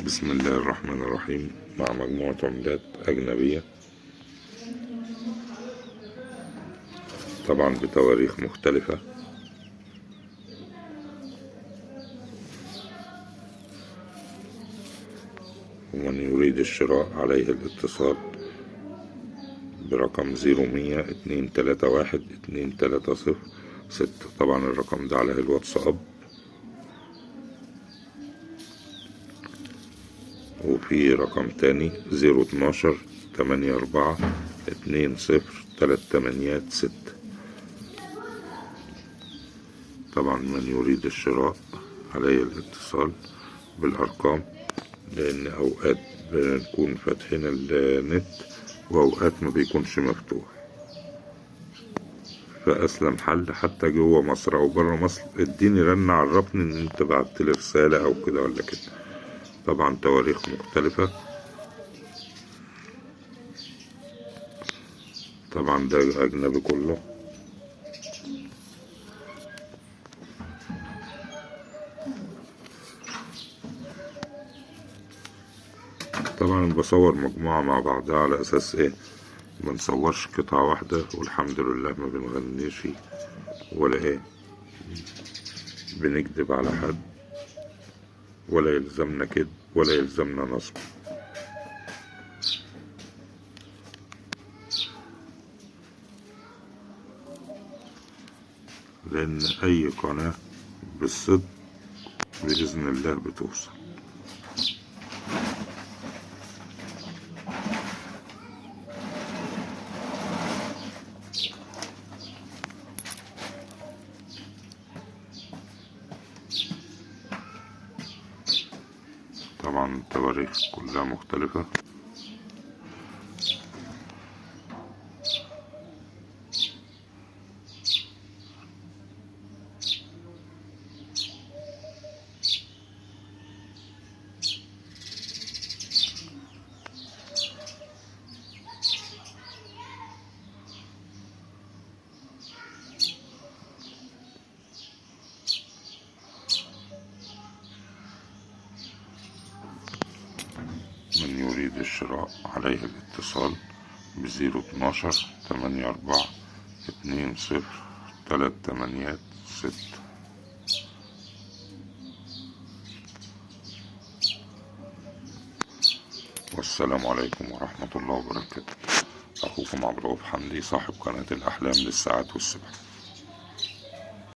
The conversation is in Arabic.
بسم الله الرحمن الرحيم. مع مجموعة عملات أجنبية، طبعا بتواريخ مختلفة. ومن يريد الشراء عليه الاتصال برقم 0100-231-2306. طبعا الرقم ده عليه الواتساب، وفي رقم تاني 012-84-20-38-6. طبعا من يريد الشراء عليه الاتصال بالأرقام، لأن أوقات بنكون فاتحين النت وأوقات ما بيكونش مفتوح. فأسلم حل حتى جوه مصر أو برا مصر، اديني رن عرفني إن أنت بعتلي رسالة أو كده ولا كده. طبعا تواريخ مختلفة. طبعا ده أجنبي كله. طبعا بصور مجموعة مع بعضها على أساس إيه، منصورش قطعة واحدة، والحمد لله ما بنغنيش ولا إيه بنكذب على حد، ولا يلزمنا كده ولا يلزمنا نصب. لأن أي قناة بالصدق بإذن الله بتوصل. طبعا التواريخ كلها مختلفة. من يريد الشراء عليه الاتصال ب012-84-20-38-6. والسلام عليكم ورحمة الله وبركاته. أخوكم عبد الرؤوف حمدي، صاحب قناة الأحلام للساعات والسبح.